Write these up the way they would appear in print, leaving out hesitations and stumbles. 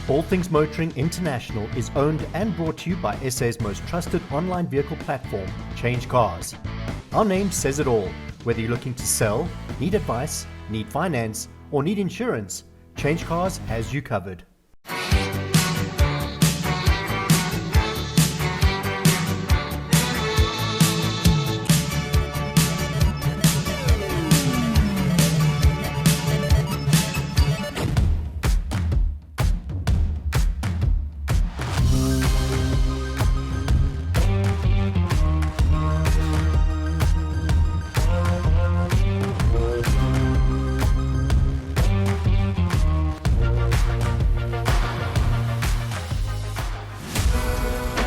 All Things Motoring International is owned and brought to you by SA's most trusted online vehicle platform, CHANGECARS. Our name says it all. Whether you're looking to sell, need advice, need finance, or need insurance, CHANGECARS has you covered.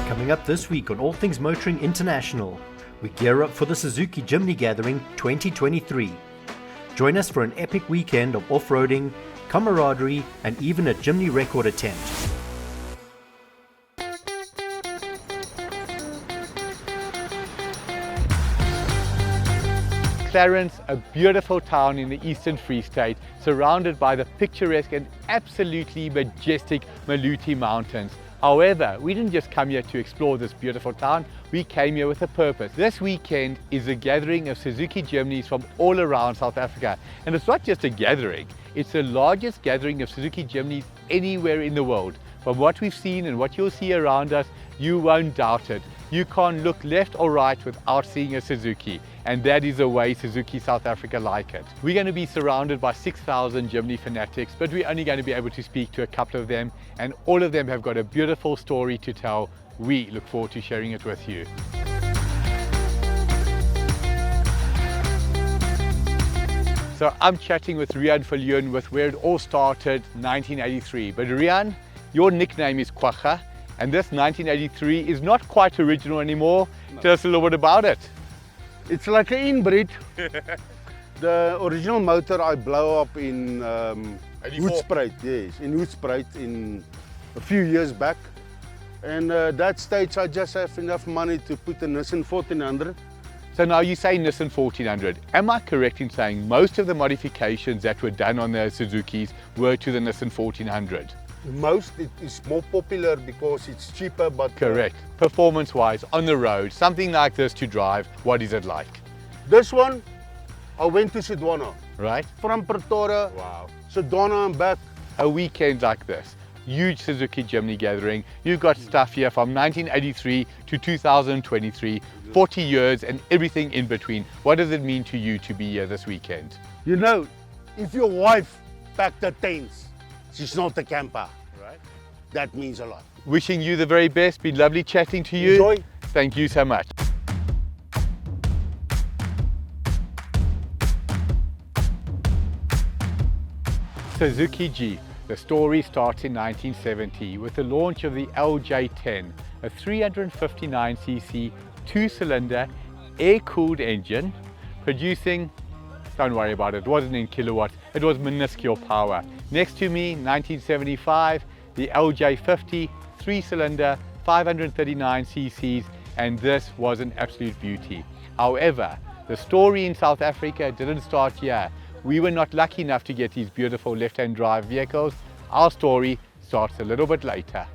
Coming up this week on All Things Motoring International, we gear up for the Suzuki Jimny Gathering 2023. Join us for an epic weekend of off-roading, camaraderie, and even a Jimny record attempt. Clarens, a beautiful town in the Eastern Free State, surrounded by the picturesque and absolutely majestic Maluti Mountains. However, we didn't just come here to explore this beautiful town, we came here with a purpose. This weekend is a gathering of Suzuki Jimnys from all around South Africa. And it's not just a gathering, it's the largest gathering of Suzuki Jimnys anywhere in the world. From what we've seen and what you'll see around us, you won't doubt it. You can't look left or right without seeing a Suzuki. And that is the way Suzuki South Africa like it. We're going to be surrounded by 6,000 Jimny fanatics, but we're only going to be able to speak to a couple of them, and all of them have got a beautiful story to tell. We look forward to sharing it with you. So I'm chatting with Rian Viljoen with where it all started, 1983. But Rian, your nickname is Quagga, and this 1983 is not quite original anymore. No. Tell us a little bit about it. It's like an inbreed. The original motor I blow up in Hoedspruit, yes, in Hoedspruit in a few years back. And that stage I just have enough money to put a Nissan 1400. So now you say Nissan 1400. Am I correct in saying most of the modifications that were done on the Suzukis were to the Nissan 1400? Most, it is more popular because it's cheaper, but... Correct. Performance-wise, on the road, something like this to drive, what is it like? This one, I went to Sodwana. Right. From Pretoria, wow. Sodwana and back. A weekend like this, huge Suzuki Jimny Gathering. You've got stuff here from 1983 to 2023, 40 years and everything in between. What does it mean to you to be here this weekend? You know, if your wife packed the tents, she's not a camper. Right. That means a lot. Wishing you the very best. Been lovely chatting to you. Enjoy. Thank you so much. Suzuki G. The story starts in 1970 with the launch of the LJ10, a 359cc two-cylinder air-cooled engine producing, don't worry about it, it wasn't in kilowatts, it was minuscule power. Next to me, 1975, the LJ50, three-cylinder, 539 cc's, and this was an absolute beauty. However, the story in South Africa didn't start here. We were not lucky enough to get these beautiful left-hand drive vehicles. Our story starts a little bit later.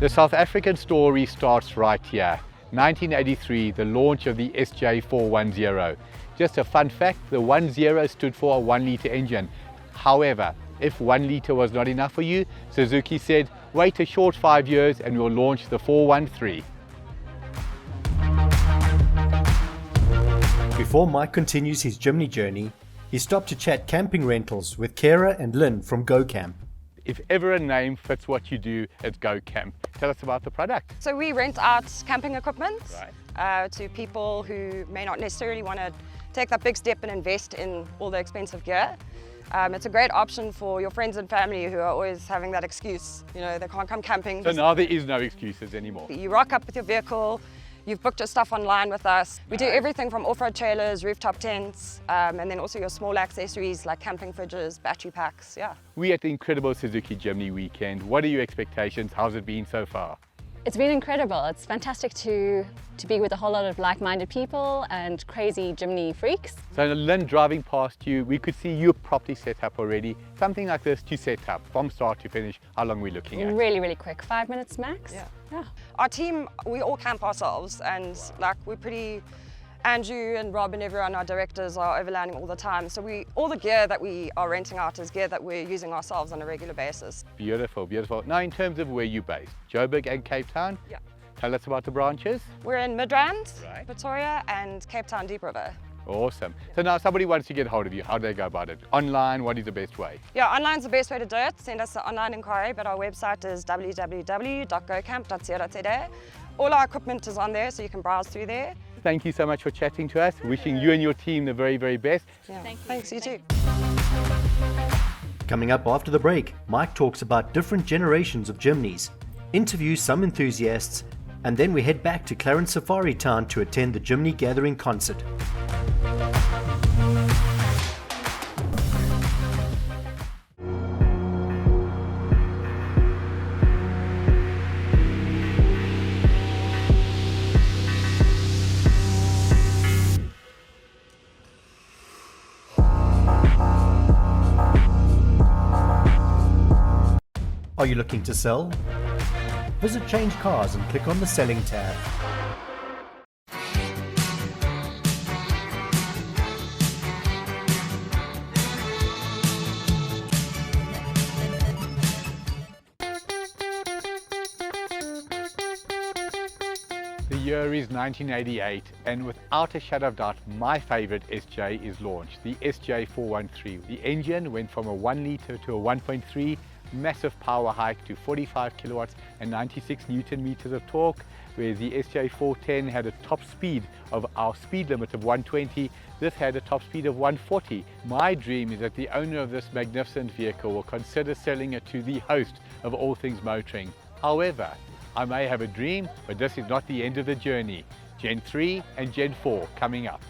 The South African story starts right here. 1983, the launch of the SJ410. Just a fun fact, the 10 stood for a 1-litre engine. However, if 1 litre was not enough for you, Suzuki said, wait a short 5 years and we'll launch the 413. Before Mike continues his Jimny journey, he stopped to chat camping rentals with Kara and Lynn from Go Camp. If ever a name fits what you do, it's Go Camp. Tell us about the product. So we rent out camping equipment right. To people who may not necessarily want to take that big step and invest in all the expensive gear. It's a great option for your friends and family who are always having that excuse, you know, they can't come camping. So now there is no excuses anymore. You rock up with your vehicle, you've booked your stuff online with us. We do everything from off-road trailers, rooftop tents, and then also your small accessories like camping fridges, battery packs, yeah. We're at the incredible Suzuki Jimny weekend. What are your expectations? How's it been so far? It's been incredible. It's fantastic to be with a whole lot of like-minded people and crazy Jimny freaks. So Lynn, driving past you, we could see you properly set up already. Something like this to set up from start to finish, how long are we looking at? Really, really quick, 5 minutes max. Yeah. Our team, we all camp ourselves, and like we're pretty, Andrew and Rob and everyone, our directors, are overlanding all the time. So all the gear that we are renting out is gear that we're using ourselves on a regular basis. Beautiful, beautiful. Now in terms of where you're based, Joburg and Cape Town? Yeah. Tell us about the branches. We're in Midrand, Right. Pretoria and Cape Town Deep River. Awesome. So now somebody wants to get hold of you, how do they go about it? Online, what is the best way? Yeah, online's the best way to do it. Send us an online inquiry, but our website is www.gocamp.co.za. All our equipment is on there, so you can browse through there. Thank you so much for chatting to us. Wishing you and your team the very, very best. Yeah. Thanks, you too. Coming up after the break, Mike talks about different generations of Jimnys, interviews some enthusiasts, and then we head back to Clarens Safari Town to attend the Jimny Gathering concert. Are you looking to sell? Visit Change Cars and click on the Selling tab. The year is 1988, and without a shadow of doubt, my favorite SJ is launched, the SJ413. The engine went from a 1 litre to a 1.3, massive power hike to 45 kilowatts and 96 Newton meters of torque, whereas the SJ410 had a top speed of our speed limit of 120. This had a top speed of 140. My dream is that the owner of this magnificent vehicle will consider selling it to the host of all things motoring. However, I may have a dream, but this is not the end of the journey. Gen 3 and Gen 4 coming up.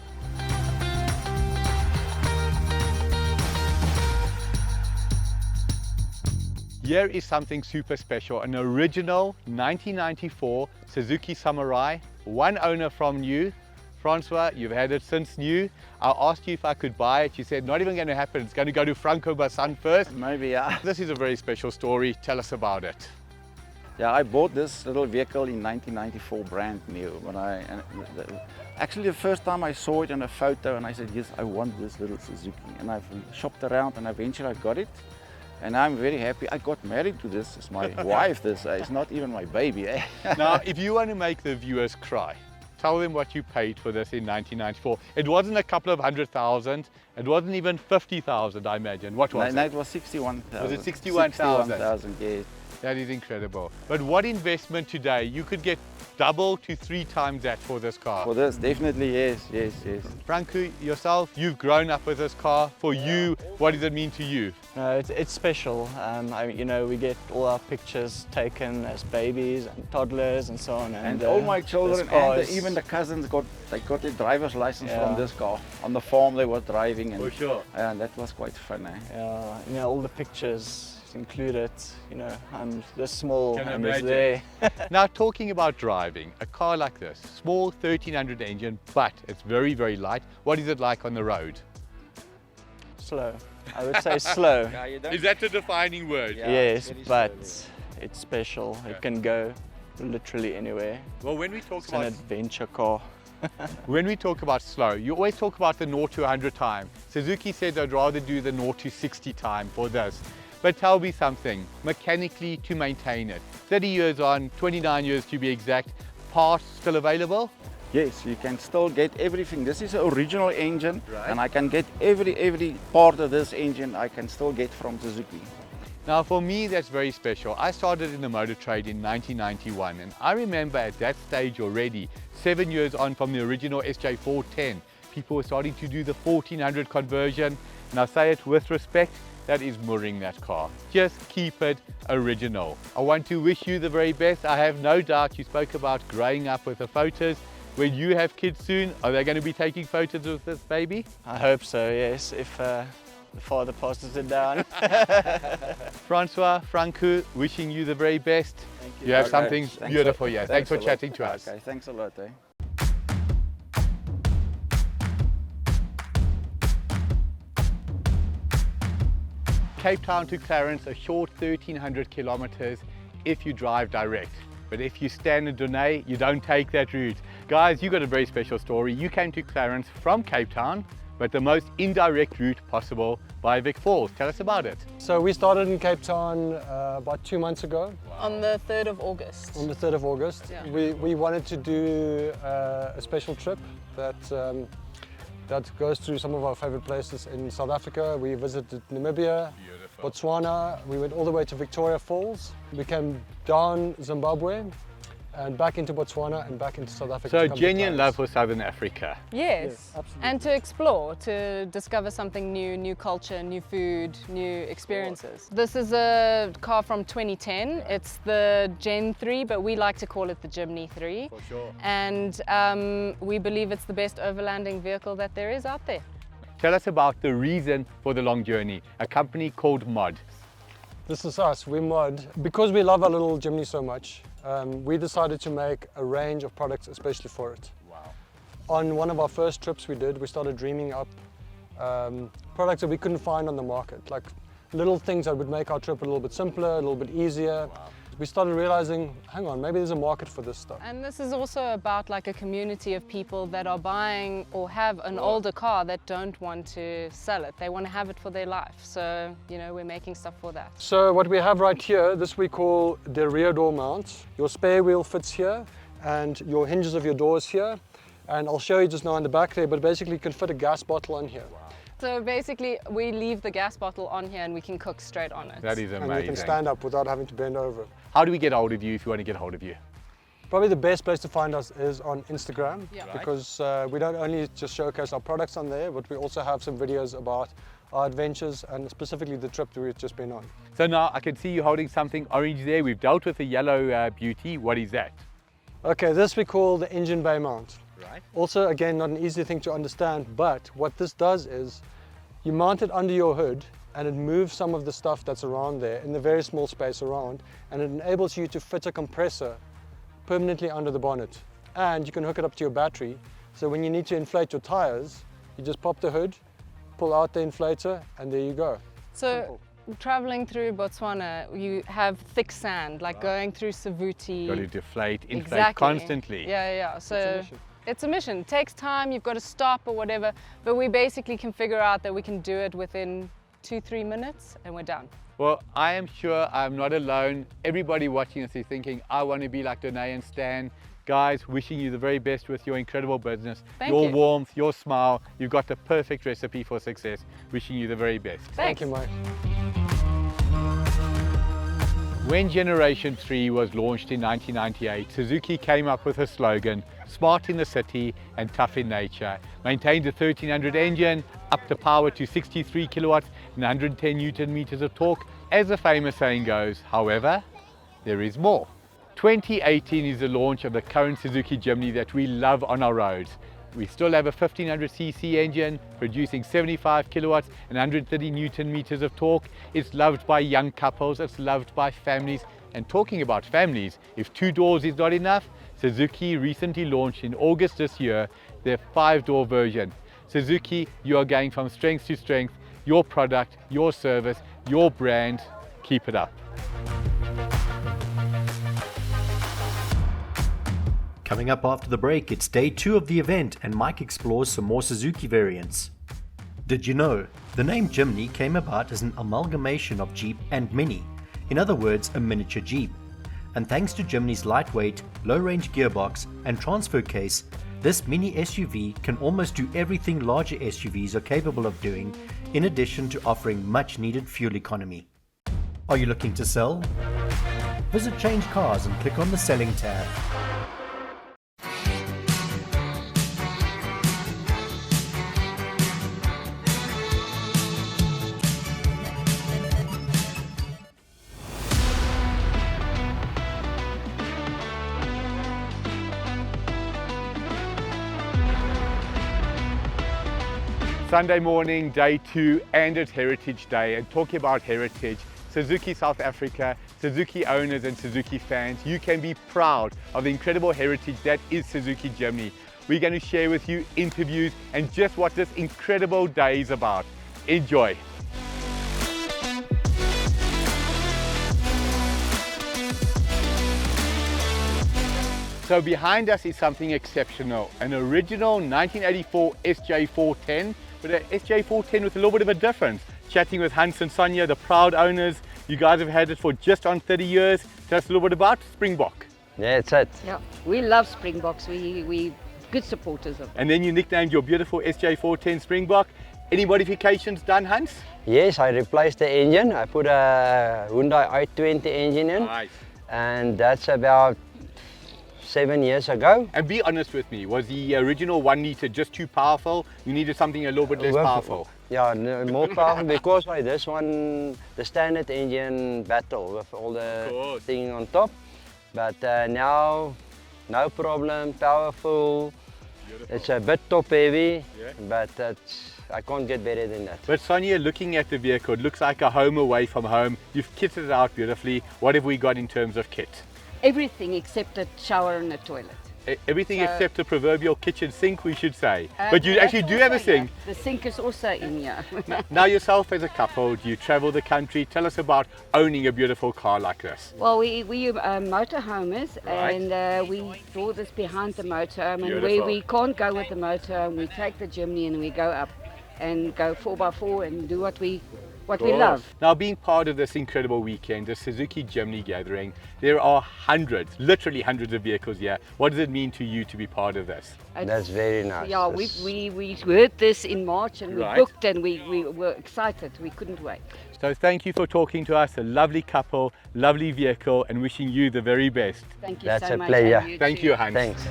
Here is something super special, an original 1994 Suzuki Samurai, one owner from new. Francois, you've had it since new. I asked you if I could buy it. You said, not even going to happen. It's going to go to Franco Bassan first. Maybe, yeah. This is a very special story. Tell us about it. Yeah, I bought this little vehicle in 1994, brand new. Actually, the first time I saw it in a photo, and I said, yes, I want this little Suzuki. And I've shopped around, and eventually I got it. And I'm very happy. I got married to this. It's my wife. It's not even my baby. Eh? Now, if you want to make the viewers cry, tell them what you paid for this in 1994. It wasn't a couple of 100,000. It wasn't even 50,000, I imagine. What was it? No, it was 61,000. Was it 61,000? 61,000, yes. That is incredible. But what investment today? You could get double to 3 times that for this car. For this, definitely, yes, yes, yes. Franco, yourself, you've grown up with this car. For you, what does it mean to you? No, it's special. You know, we get all our pictures taken as babies and toddlers and so on. And all my children and even the cousins got their driver's license from this car. On the farm they were driving. And, for sure. And that was quite fun. Eh? Yeah, you know, all the pictures included. You know, I'm this small Can and imagine. it's there. Now, talking about driving, a car like this, small 1300 engine, but it's very, very light. What is it like on the road? Slow. I would say slow. Is that the defining word? Yeah, Yes, very but slow, it's special. It can go literally anywhere. Well, when we talk It's an about adventure car. when we talk about slow, you always talk about the 0 to 100 time. Suzuki said they'd rather do the 0 to 60 time for this. But tell me something, mechanically to maintain it. 30 years on, 29 years to be exact, parts still available? Yes, you can still get everything. This is an original engine, Right. and I can get every part of this engine I can still get from Suzuki. Now for me, that's very special. I started in the motor trade in 1991, and I remember at that stage already, 7 years on from the original SJ410, people were starting to do the 1400 conversion, and I say it with respect, that is mooring that car. Just keep it original. I want to wish you the very best. I have no doubt you spoke about growing up with the photos. When you have kids soon, are they going to be taking photos with this baby? I hope so, yes, if the father passes it down. Francois, Franco, wishing you the very best. Thank You have Okay, something thanks beautiful here. Thanks for a lot. chatting to us. Okay, thanks a lot. Eh? Cape Town to Clarens, a short 1,300 kilometers if you drive direct. But if you stand in Dunay, you don't take that route. Guys, you got a very special story. You came to Clarens from Cape Town, but the most indirect route possible by Vic Falls. Tell us about it. So we started in Cape Town about 2 months ago. On the 3rd of August. On the 3rd of August. Yeah. We wanted to do a special trip that goes through some of our favorite places in South Africa. We visited Namibia, Botswana. We went all the way to Victoria Falls. We came down Zimbabwe and back into Botswana and back into South Africa. So to come to genuine Clarens. love for Southern Africa. Yes, absolutely. and to explore, to discover something new, new culture, new food, new experiences. This is a car from 2010. It's the Gen 3, but we like to call it the Jimny 3. For sure. And we believe it's the best overlanding vehicle that there is out there. Tell us about the reason for the long journey, a company called Mod. This is us, we Mod. Because we love our little Jimny so much, we decided to make a range of products especially for it. Wow. On one of our first trips we did, we started dreaming up products that we couldn't find on the market, like little things that would make our trip a little bit simpler, a little bit easier. Wow. We started realizing, hang on, maybe there's a market for this stuff. And this is also about like a community of people that are buying or have an older car that don't want to sell it. They want to have it for their life. So, you know, we're making stuff for that. So what we have right here, this we call the rear door mount. Your spare wheel fits here and your hinges of your doors here. And I'll show you just now in the back there, but basically you can fit a gas bottle on here. So basically we leave the gas bottle on here and we can cook straight on it. That is And you amazing. can stand up without having to bend over. How do we get hold of you if you want to get hold of you? Probably the best place to find us is on Instagram, Yeah. Right. because we don't only just showcase our products on there, but we also have some videos about our adventures and specifically the trip that we've just been on. So now I can see you holding something orange there. We've dealt with the yellow beauty. What is that? Okay, this we call the engine bay mount. Right. Also, again, not an easy thing to understand, but what this does is you mount it under your hood and it moves some of the stuff that's around there in the very small space around, and it enables you to fit a compressor permanently under the bonnet. And you can hook it up to your battery, so when you need to inflate your tires, you just pop the hood, pull out the inflator, and there you go. So traveling through Botswana, you have thick sand, like going through Savuti. Got to deflate, inflate Exactly. constantly. Yeah. So mission. it's a mission. It takes time, you've got to stop or whatever, but we basically can figure out that we can do it within 2-3 minutes and we're done. Well, I am sure I'm not alone. Everybody watching us is thinking, I want to be like Danae and Stan. Guys, wishing you the very best with your incredible business. Thank your you. warmth, your smile. You've got the perfect recipe for success. Wishing you the very best. Thanks. Thank you, Mike. When Generation 3 was launched in 1998, Suzuki came up with a slogan, smart in the city and tough in nature. Maintained a 1300 engine, upped the power to 63 kilowatts and 110 Newton meters of torque. As the famous saying goes, however, there is more. 2018 is the launch of the current Suzuki Jimny that we love on our roads. We still have a 1500cc engine producing 75 kilowatts and 130 Newton meters of torque. It's loved by young couples, it's loved by families. And talking about families, if 2 doors is not enough, Suzuki recently launched in August this year their 5-door version. Suzuki, you are going from strength to strength. Your product, your service, your brand, keep it up. Coming up after the break, it's day 2 of the event and Mike explores some more Suzuki variants. Did you know? The name Jimny came about as an amalgamation of Jeep and Mini, in other words a miniature Jeep. And thanks to Jimny's lightweight, low-range gearbox and transfer case, this mini SUV can almost do everything larger SUVs are capable of doing, in addition to offering much needed fuel economy. Are you looking to sell? Visit CHANGECARS and click on the selling tab. Sunday morning, day 2, and it's Heritage Day. And talking about heritage, Suzuki South Africa, Suzuki owners and Suzuki fans, you can be proud of the incredible heritage that is Suzuki Jimny. We're going to share with you interviews and just what this incredible day is about. Enjoy. So behind us is something exceptional, an original 1984 SJ410, but an SJ410 with a little bit of a difference. Chatting with Hans and Sonia, the proud owners. You guys have had it for just on 30 years. Tell us a little bit about Springbok. Yeah, that's it. Yeah, we love Springboks. We good supporters of them. And then you nicknamed your beautiful SJ410 Springbok. Any modifications done, Hans? Yes, I replaced the engine. I put a Hyundai i20 engine in. Nice. And that's about 7 years ago. And be honest with me, was the original 1 liter just too powerful? You needed something a little bit less powerful? Yeah, more powerful because by this one, the standard engine battle with all the thing on top. But now, no problem, powerful. Beautiful. It's a bit top heavy, but I can't get better than that. But Sonia, looking at the vehicle, it looks like a home away from home. You've kitted it out beautifully. What have we got in terms of kit? Everything except a shower and a toilet. Everything So, except the proverbial kitchen sink, we should say. But you actually do have a sink. The sink is also in here. Now yourself as a couple, do you travel the country? Tell us about owning a beautiful car like this. Well, we motorhomers, and we draw this behind the motorhome, and where we can't go with the motorhome, we take the Jimny and we go up and go 4x4 and do what we love. Now, being part of this incredible weekend, the Suzuki Jimny Gathering, there are hundreds, literally hundreds of vehicles here. What does it mean to you to be part of this? That's very nice. Yeah, we heard this in March and we booked and we were excited. We couldn't wait. So thank you for talking to us, a lovely couple, lovely vehicle, and wishing you the very best. Thank you That's so a much. pleasure. Thank you, Hans. Thanks.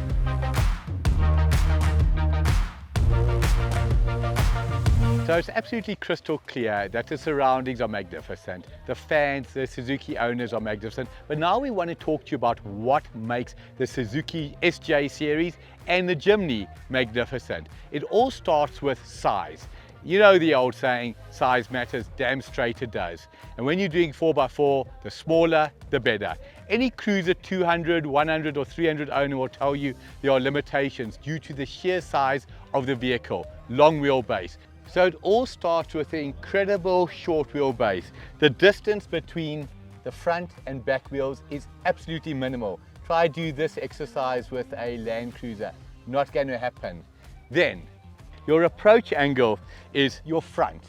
So it's absolutely crystal clear that the surroundings are magnificent. The fans, the Suzuki owners are magnificent. But now we want to talk to you about what makes the Suzuki SJ series and the Jimny magnificent. It all starts with size. You know the old saying, size matters, damn straight it does. And when you're doing 4x4, the smaller, the better. Any cruiser 200, 100 or 300 owner will tell you there are limitations due to the sheer size of the vehicle, long wheelbase. So it all starts with the incredible short wheelbase. The distance between the front and back wheels is absolutely minimal. Try do this exercise with a Land Cruiser, not going to happen. Then, your approach angle is your front.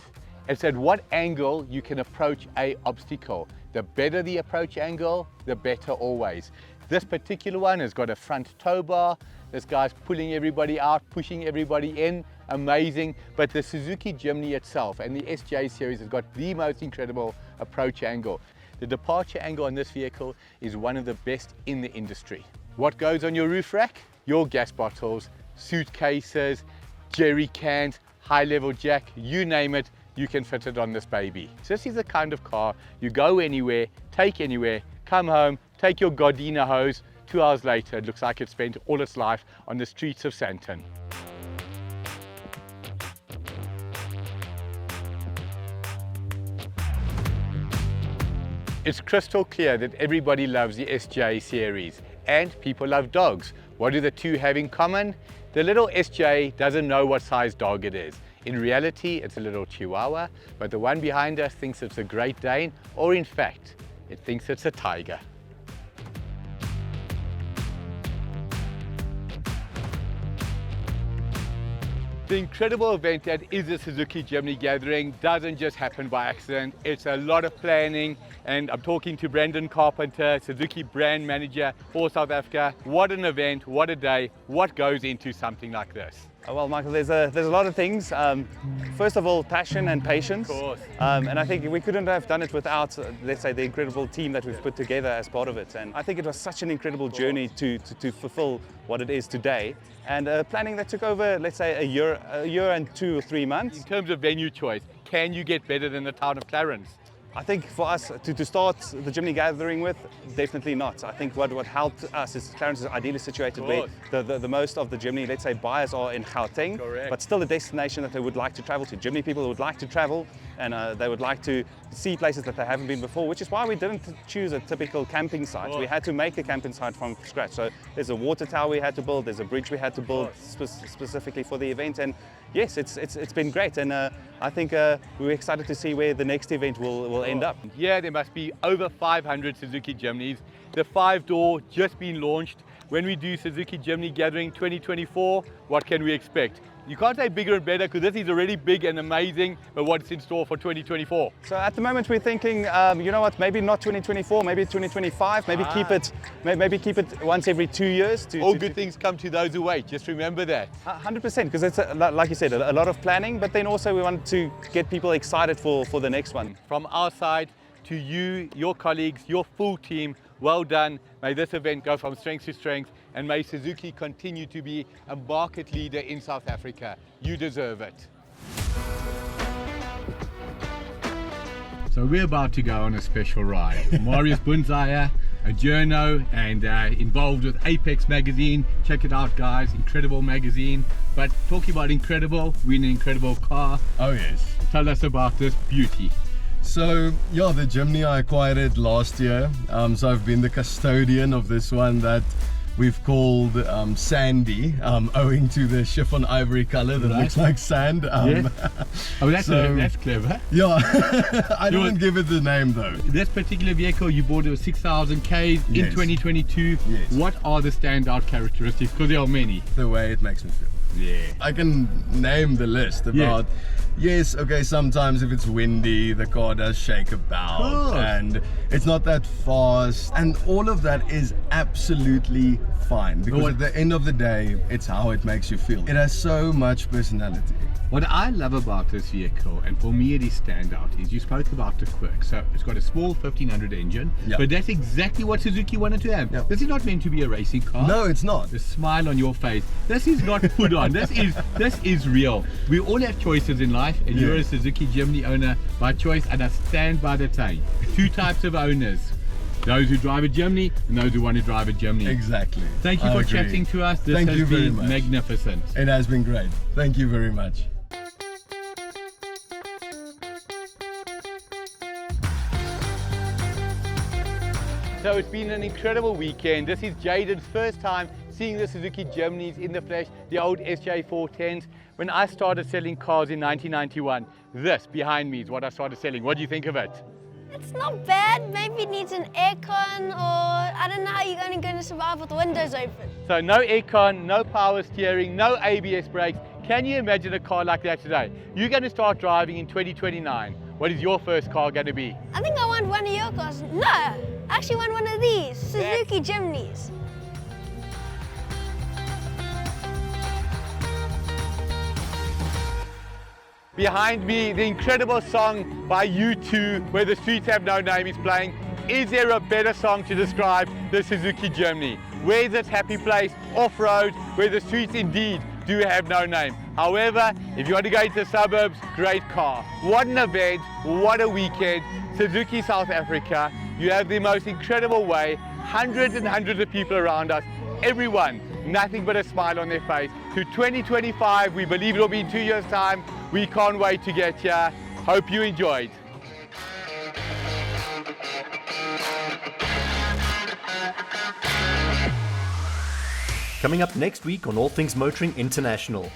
It's at what angle you can approach a obstacle. The better the approach angle, the better always. This particular one has got a front tow bar. This guy's pulling everybody out, pushing everybody in, amazing. But the Suzuki Jimny itself and the SJ series has got the most incredible approach angle. The departure angle on this vehicle is one of the best in the industry. What goes on your roof rack? Your gas bottles, suitcases, jerry cans, high-level jack, you name it, you can fit it on this baby. So this is the kind of car you go anywhere, take anywhere, come home, take your Gardena hose, 2 hours later, it looks like it spent all its life on the streets of Sandton. It's crystal clear that everybody loves the SJ series, and people love dogs. What do the two have in common? The little SJ doesn't know what size dog it is. In reality, it's a little Chihuahua, but the one behind us thinks it's a Great Dane, or in fact, it thinks it's a tiger. The incredible event that is the Suzuki Jimny Gathering doesn't just happen by accident. It's a lot of planning, and I'm talking to Brandon Carpenter, Suzuki brand manager for South Africa. What an event, what a day, what goes into something like this? Well, Michael, there's a lot of things. First of all, passion and patience. Of course. And I think we couldn't have done it without, let's say, the incredible team that we've put together as part of it. And I think it was such an incredible journey to fulfill what it is today. And planning that took over, let's say, a year and 2 or 3 months. In terms of venue choice, can you get better than the town of Clarens? I think for us to start the Jimny Gathering with, definitely not. I think what helped us is Clarens is ideally situated where the most of the Jimny, let's say, buyers are in Gauteng, Correct. but still a destination that they would like to travel to. Jimny people would like to travel, and they would like to see places that they haven't been before, which is why we didn't choose a typical camping site. We had to make a camping site from scratch. So there's a water tower we had to build, there's a bridge we had to build specifically for the event, and yes, it's been great, and I think we're excited to see where the next event will end up. Yeah, there must be over 500 Suzuki Jimnys. The 5-door just been launched. When we do Suzuki Jimny Gathering 2024, what can we expect? You can't say bigger and better because this is already big and amazing, but what's in store for 2024? So at the moment we're thinking, you know what, maybe not 2024, maybe 2025, maybe keep it once every 2 years. All good things come to those who wait, just remember that. 100%, because it's, like you said, a lot of planning, but then also we want to get people excited for the next one. From our side to you, your colleagues, your full team, well done. May this event go from strength to strength, and may Suzuki continue to be a market leader in South Africa. You deserve it. So we're about to go on a special ride. Marius Bunzaya, a journo and involved with Apex magazine. Check it out, guys, incredible magazine. But talking about incredible, we're in an incredible car. Oh yes. Tell us about this beauty. So yeah, the Jimny, I acquired it last year, so I've been the custodian of this one that we've called Sandy, owing to the chiffon ivory color that looks like sand. Yes. Oh, that's clever. Yeah, I didn't give it the name though. This particular vehicle, you bought it with 6,000 Ks in 2022. Yes. What are the standout characteristics? Because there are many. The way it makes me feel. Yeah. I can name the list about, yes, okay, sometimes if it's windy, the car does shake about and it's not that fast, and all of that is absolutely fine because at the end of the day, it's how it makes you feel. It has so much personality. What I love about this vehicle, and for me it is standout, is you spoke about the quirk. So it's got a small 1500 engine, but that's exactly what Suzuki wanted to have. This is not meant to be a racing car. No, it's not. The smile on your face, this is not put on. This is real. We all have choices in life, and you're a Suzuki Jimny owner by choice, and I stand by the saying. Two types of owners. Those who drive a Jimny and those who want to drive a Jimny. Exactly. Thank you for chatting to us. This has been magnificent. It has been great. Thank you very much. So it's been an incredible weekend. This is Jaden's first time seeing the Suzuki Jimnys in the flesh, the old SJ410s. When I started selling cars in 1991, this behind me is what I started selling. What do you think of it? It's not bad. Maybe it needs an aircon, or I don't know how you're going to survive with the windows open. So no aircon, no power steering, no ABS brakes. Can you imagine a car like that today? You're going to start driving in 2029. What is your first car going to be? I think I want one of your cars. No, I actually want one of these, Suzuki Jimnys. Behind me, the incredible song by U2, Where the Streets Have No Name, is playing. Is there a better song to describe the Suzuki Jimny? Where's its happy place, off-road, where the streets indeed do have no name? However, if you want to go into the suburbs, great car. What an event, what a weekend. Suzuki South Africa, you have the most incredible way, hundreds and hundreds of people around us, everyone, nothing but a smile on their face. To 2025, we believe it'll be in 2 years' time. We can't wait to get here. Hope you enjoyed. Coming up next week on All Things Motoring International,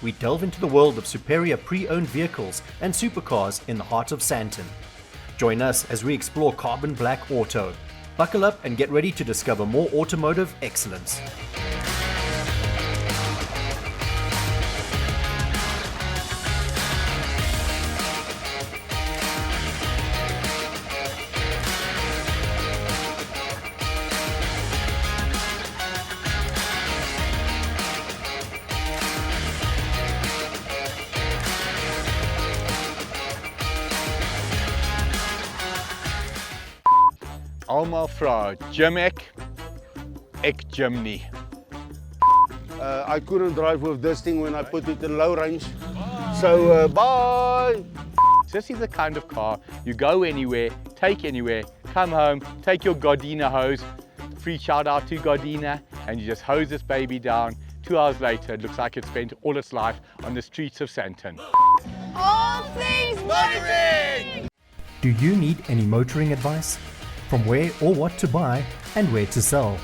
we delve into the world of superior pre-owned vehicles and supercars in the heart of Sandton. Join us as we explore carbon black auto. Buckle up and get ready to discover more automotive excellence. Almal vra Jimek, ek Jimny. I couldn't drive with this thing when I put it in low range. So bye! This is the kind of car you go anywhere, take anywhere, come home, take your Gardena hose, free shout out to Gardena, and you just hose this baby down. 2 hours later, it looks like it spent all its life on the streets of Sandton. All things motoring! Do you need any motoring advice? From where or what to buy and where to sell?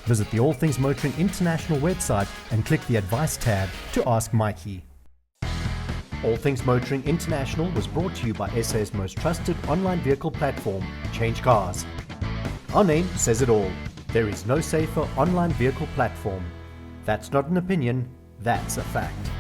Visit the All Things Motoring International website and click the Advice tab to ask Mikey. All Things Motoring International was brought to you by SA's most trusted online vehicle platform, CHANGECARS. Our name says it all. There is no safer online vehicle platform. That's not an opinion, that's a fact.